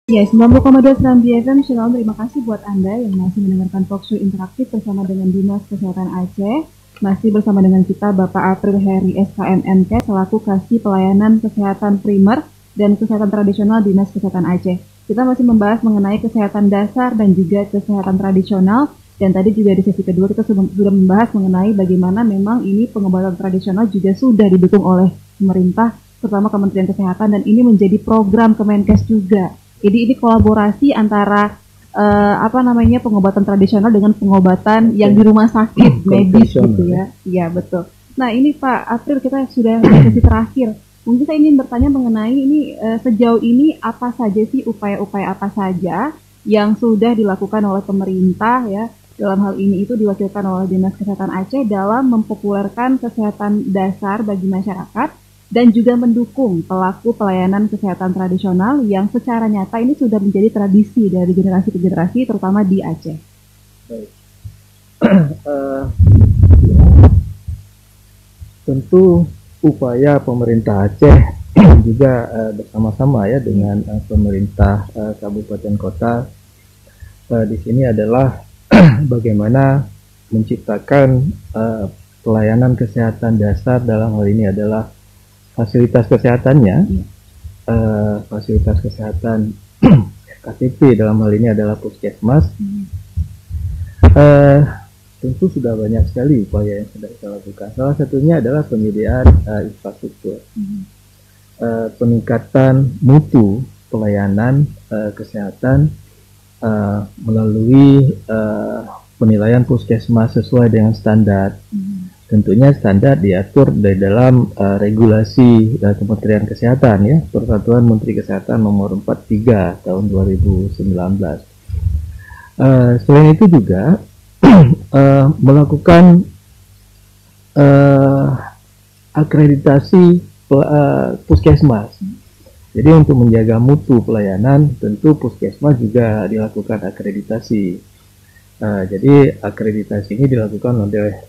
Ya, 90,2 Seram BFM, Shalom, terima kasih buat Anda yang masih mendengarkan talkshow interaktif bersama dengan Dinas Kesehatan Aceh. Masih bersama dengan kita Bapak April Heri SKMMK selaku Kasih Pelayanan Kesehatan Primer dan Kesehatan Tradisional Dinas Kesehatan Aceh. Kita masih membahas mengenai kesehatan dasar dan juga kesehatan tradisional. Dan tadi juga di sesi kedua kita sudah membahas mengenai bagaimana memang ini pengobatan tradisional juga sudah didukung oleh pemerintah, terutama Kementerian Kesehatan, dan ini menjadi program Kemenkes juga. Jadi ini kolaborasi antara pengobatan tradisional dengan pengobatan yang di rumah sakit medis gitu ya. Iya, betul. Nah, ini Pak April, kita sudah di sesi terakhir. Mungkin saya ingin bertanya mengenai ini sejauh ini apa saja sih upaya-upaya apa saja yang sudah dilakukan oleh pemerintah ya. Dalam hal ini itu diwakilkan oleh Dinas Kesehatan Aceh dalam mempopulerkan kesehatan dasar bagi masyarakat dan juga mendukung pelaku pelayanan kesehatan tradisional yang secara nyata ini sudah menjadi tradisi dari generasi ke generasi, terutama di Aceh. Baik. Tentu upaya pemerintah Aceh juga bersama-sama ya dengan pemerintah kabupaten kota di sini adalah bagaimana menciptakan pelayanan kesehatan dasar, dalam hal ini adalah fasilitas kesehatannya, fasilitas kesehatan KTP dalam hal ini adalah puskesmas. Tentu sudah banyak sekali upaya yang sudah kita lakukan. Salah satunya adalah penyediaan infrastruktur, peningkatan mutu pelayanan kesehatan melalui penilaian puskesmas sesuai dengan standar. Tentunya standar diatur dari dalam regulasi Kementerian Kesehatan ya, Peraturan Menteri Kesehatan nomor 43 tahun 2019. Selain itu juga melakukan akreditasi puskesmas. Jadi untuk menjaga mutu pelayanan, tentu puskesmas juga dilakukan akreditasi. Jadi akreditasi ini dilakukan oleh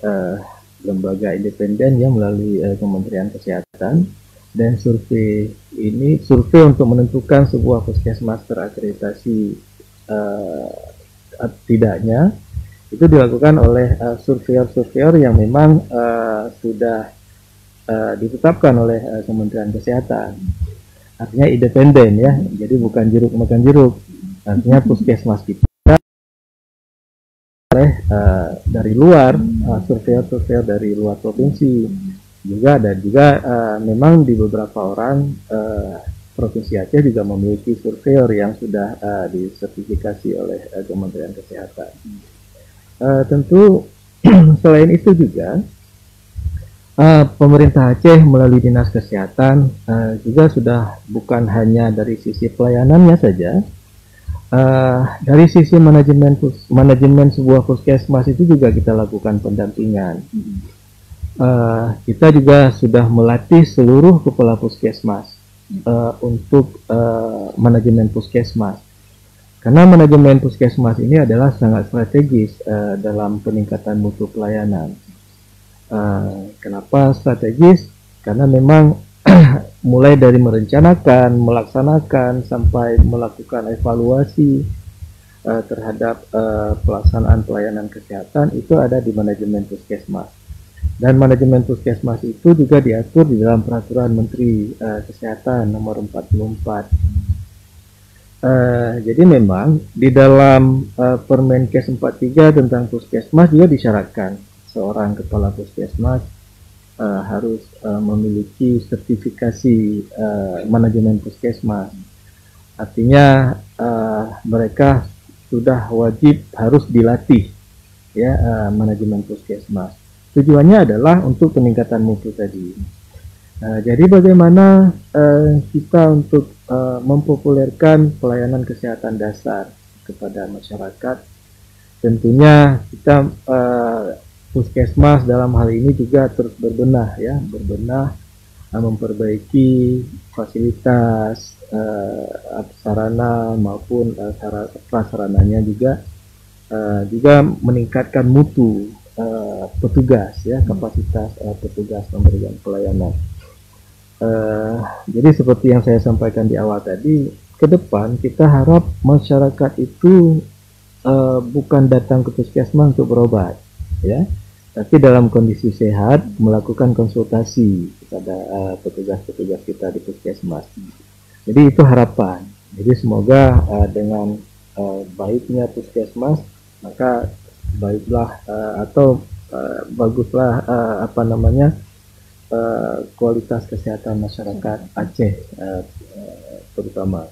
lembaga independen yang melalui Kementerian Kesehatan, dan survei untuk menentukan sebuah puskesmas terakreditasi tidaknya itu dilakukan oleh surveyor yang memang sudah ditetapkan oleh Kementerian Kesehatan. Artinya independen ya, jadi bukan jeruk makan jeruk. Artinya puskesmas kita dari luar, surveyor dari luar provinsi juga, dan juga memang di beberapa orang provinsi Aceh juga memiliki surveyor yang sudah disertifikasi oleh Kementerian Kesehatan. Tentu selain itu juga pemerintah Aceh melalui Dinas Kesehatan juga sudah bukan hanya dari sisi pelayanannya saja. Dari sisi manajemen sebuah puskesmas itu juga kita lakukan pendampingan. Kita juga sudah melatih seluruh kepala puskesmas untuk manajemen puskesmas, karena manajemen puskesmas ini adalah sangat strategis dalam peningkatan mutu pelayanan. Kenapa strategis? Karena memang mulai dari merencanakan, melaksanakan, sampai melakukan evaluasi terhadap pelaksanaan pelayanan kesehatan itu ada di manajemen puskesmas. Dan manajemen puskesmas itu juga diatur di dalam Peraturan Menteri Kesehatan nomor 44. Jadi memang di dalam Permenkes 43 tentang puskesmas juga disyaratkan seorang kepala puskesmas harus memiliki sertifikasi manajemen puskesmas. Artinya mereka sudah wajib harus dilatih ya manajemen puskesmas. Tujuannya adalah untuk peningkatan mutu tadi. Jadi bagaimana kita untuk mempopulerkan pelayanan kesehatan dasar kepada masyarakat? Tentunya kita puskesmas dalam hal ini juga terus berbenah, memperbaiki fasilitas sarana maupun prasarananya juga meningkatkan mutu petugas ya, kapasitas petugas memberikan pelayanan. Jadi seperti yang saya sampaikan di awal tadi, ke depan kita harap masyarakat itu bukan datang ke puskesmas untuk berobat, ya, tapi dalam kondisi sehat melakukan konsultasi kepada petugas-petugas kita di puskesmas. Jadi itu harapan. Jadi semoga dengan baiknya puskesmas, maka baiklah baguslah kualitas kesehatan masyarakat Aceh terutama.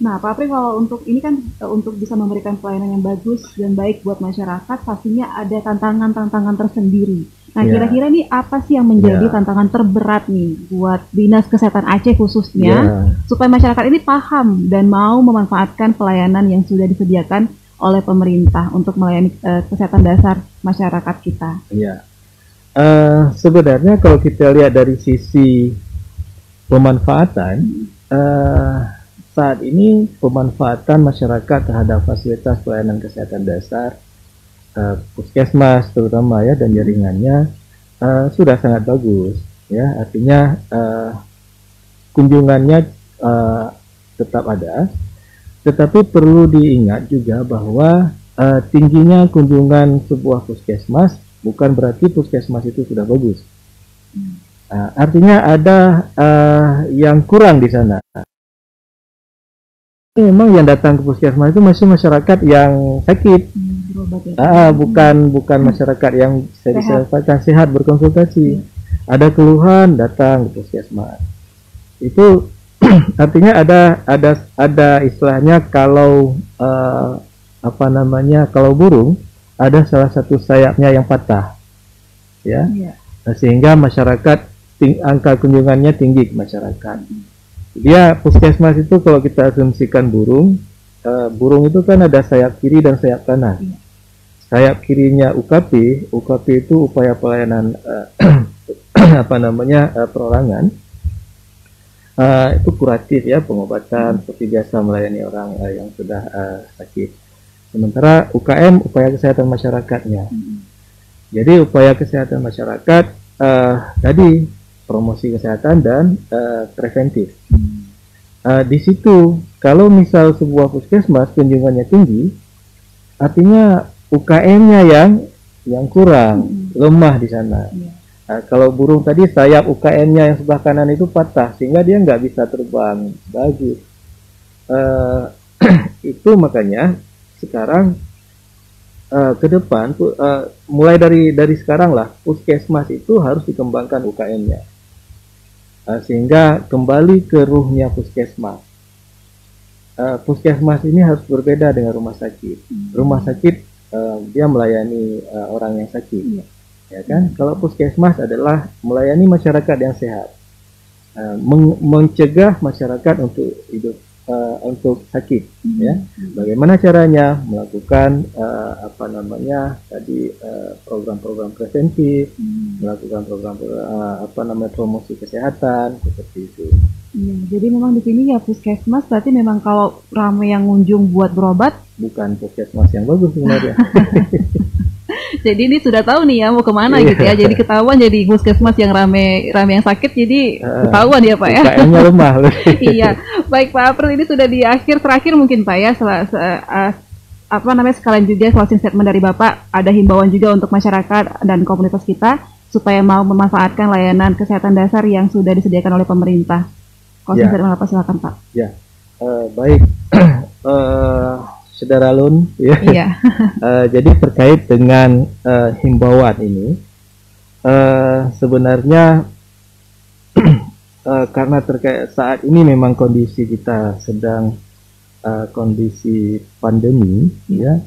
Nah, Pak Apri, kalau untuk ini kan untuk bisa memberikan pelayanan yang bagus dan baik buat masyarakat, pastinya ada tantangan-tantangan tersendiri. Nah, kira-kira nih apa sih yang menjadi tantangan terberat nih buat Dinas Kesehatan Aceh khususnya, supaya masyarakat ini paham dan mau memanfaatkan pelayanan yang sudah disediakan oleh pemerintah untuk melayani kesehatan dasar masyarakat kita? Ya, sebenarnya kalau kita lihat dari sisi pemanfaatan, saat ini pemanfaatan masyarakat terhadap fasilitas pelayanan kesehatan dasar puskesmas terutama ya dan jaringannya sudah sangat bagus, ya, artinya kunjungannya tetap ada, tetapi perlu diingat juga bahwa tingginya kunjungan sebuah puskesmas bukan berarti puskesmas itu sudah bagus. Artinya ada yang kurang di sana. Memang yang datang ke puskesmas itu masih masyarakat yang sakit, bukan masyarakat yang bisa disampaikan sehat berkonsultasi. Ada keluhan datang ke puskesmas. Itu artinya ada istilahnya kalau kalau burung ada salah satu sayapnya yang patah, ya, sehingga masyarakat angka kunjungannya tinggi ke masyarakat. Dia puskesmas itu kalau kita asumsikan burung itu kan ada sayap kiri dan sayap kanan. Sayap kirinya UKP itu upaya pelayanan perorangan, itu kuratif ya, pengobatan seperti biasa melayani orang yang sudah sakit. Sementara UKM upaya kesehatan masyarakatnya. Jadi upaya kesehatan masyarakat tadi promosi kesehatan dan preventif. Di situ kalau misal sebuah puskesmas kunjungannya tinggi, artinya UKM-nya yang kurang, lemah di sana. Kalau burung tadi sayap UKM-nya yang sebelah kanan itu patah sehingga dia nggak bisa terbang bagus. Itu makanya sekarang ke depan mulai dari sekarang lah puskesmas itu harus dikembangkan UKM-nya. Sehingga kembali ke ruhnya puskesmas. Puskesmas ini harus berbeda dengan rumah sakit. Rumah sakit dia melayani orang yang sakit, ya kan? Kalau puskesmas adalah melayani masyarakat yang sehat, mencegah masyarakat untuk hidup untuk sakit, ya. Bagaimana caranya? Melakukan program-program preventif, melakukan program promosi kesehatan seperti itu. Jadi memang di sini ya puskesmas berarti memang kalau ramai yang ngunjung buat berobat, bukan puskesmas yang bagus sebenarnya. Jadi ini sudah tahu nih ya mau kemana gitu ya. Jadi ketahuan jadi puskesmas yang rame yang sakit, jadi ketahuan ya Pak ya. UKM-nya lemah. Iya, baik Pak April, ini sudah di terakhir mungkin Pak ya. Sekalian juga closing statement dari Bapak, ada himbauan juga untuk masyarakat dan komunitas kita supaya mau memanfaatkan layanan kesehatan dasar yang sudah disediakan oleh pemerintah. Closing statement Bapak, silakan Pak. Ya, baik. Saudara Lun, ya. Jadi terkait dengan himbauan ini, sebenarnya karena terkait saat ini memang kondisi kita sedang kondisi pandemi, ya,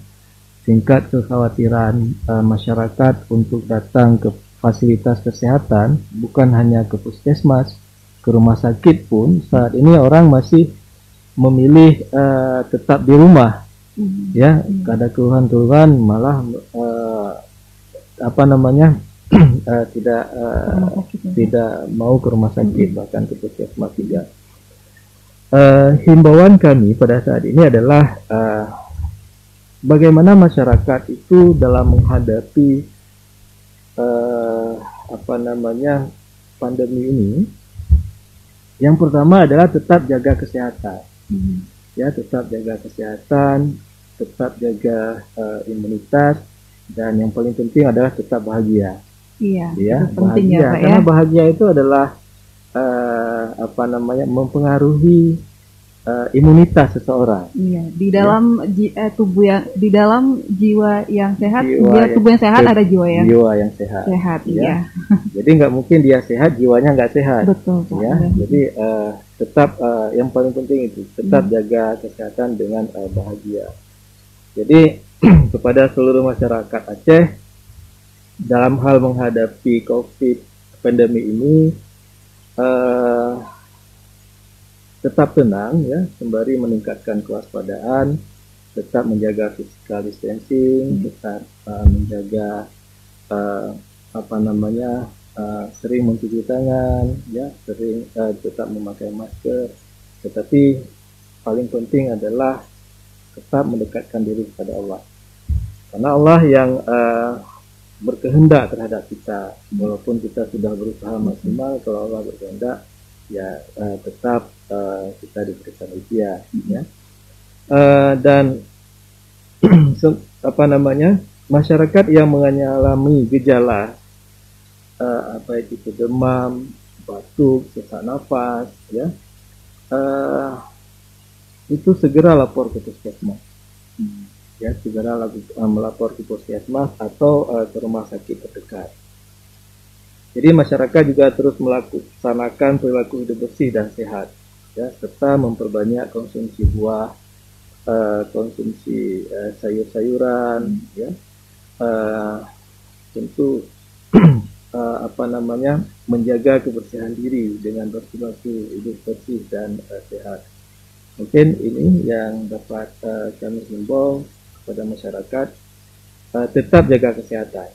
tingkat kekhawatiran masyarakat untuk datang ke fasilitas kesehatan bukan hanya ke puskesmas, ke rumah sakit pun saat ini orang masih memilih tetap di rumah. Ya, ada keluhan-keluhan malah tidak mau ke rumah sakit, bahkan ke puskesmas juga. Himbauan kami pada saat ini adalah bagaimana masyarakat itu dalam menghadapi pandemi ini Yang pertama adalah tetap jaga kesehatan. Ya, tetap jaga kesehatan, tetap jaga imunitas, dan yang paling penting adalah tetap bahagia. Iya, Ya, itu penting bahagia. ya Pak Karena ya. bahagia itu adalah mempengaruhi imunitas seseorang. Iya, di dalam tubuh yang di dalam jiwa yang sehat, tubuh yang sehat ada jiwa yang sehat. Sehat, iya. Jadi nggak mungkin dia sehat, jiwanya nggak sehat. Betul, Pak. Ya, jadi tetap yang paling penting itu tetap jaga kesehatan dengan bahagia. Jadi kepada seluruh masyarakat Aceh dalam hal menghadapi COVID pandemi ini tetap tenang ya, sembari meningkatkan kewaspadaan, tetap menjaga physical distancing, tetap menjaga sering mencuci tangan, ya, sering tetap memakai masker. Tetapi paling penting adalah tetap mendekatkan diri kepada Allah, karena Allah yang berkehendak terhadap kita. Walaupun kita sudah berusaha maksimal, kalau Allah berkehendak, ya tetap kita diberikan ujian, ya. Dan masyarakat yang mengalami gejala itu demam, batuk, sesak nafas, ya, itu segera lapor ke puskesmas. Ya, segera melapor ke puskesmas atau ke rumah sakit terdekat. Jadi masyarakat juga terus melaksanakan perilaku hidup bersih dan sehat, ya, serta memperbanyak konsumsi buah, konsumsi sayur-sayuran, ya, tentu menjaga kebersihan diri dengan bersih-bersih, hidup bersih dan sehat. Mungkin ini yang dapat kami himbau kepada masyarakat, tetap jaga kesehatan.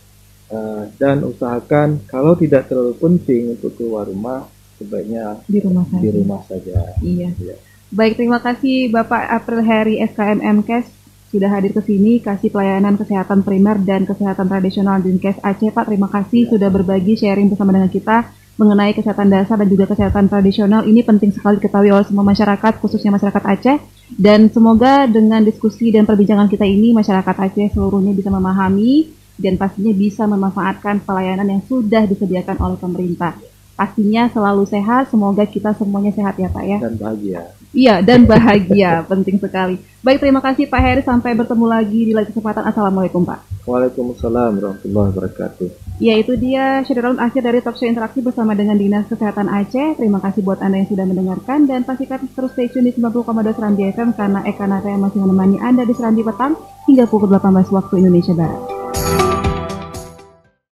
Dan usahakan kalau tidak terlalu penting untuk keluar rumah, sebaiknya di rumah saja. Iya. Ya. Baik, terima kasih Bapak April Heri SKM MKes sudah hadir ke sini, kasih pelayanan kesehatan primer dan kesehatan tradisional Dinkes Aceh. Pak, terima kasih sudah berbagi sharing bersama dengan kita mengenai kesehatan dasar dan juga kesehatan tradisional. Ini penting sekali diketahui oleh semua masyarakat, khususnya masyarakat Aceh. Dan semoga dengan diskusi dan perbincangan kita ini, masyarakat Aceh seluruhnya bisa memahami dan pastinya bisa memanfaatkan pelayanan yang sudah disediakan oleh pemerintah. Pastinya selalu sehat, semoga kita semuanya sehat ya Pak ya. Dan bahagia. Iya, dan bahagia, penting sekali. Baik, terima kasih Pak Heri, sampai bertemu lagi di lain kesempatan. Assalamualaikum Pak. Waalaikumsalam warahmatullahi wabarakatuh. Ya, itu dia sharing akhir dari Talkshow Interaksi bersama dengan Dinas Kesehatan Aceh. Terima kasih buat Anda yang sudah mendengarkan, dan pastikan terus stay tune di 90,2 Serambi FM karena Eka Nata yang masih menemani Anda di Serambi Petang hingga pukul 18 waktu Indonesia Barat.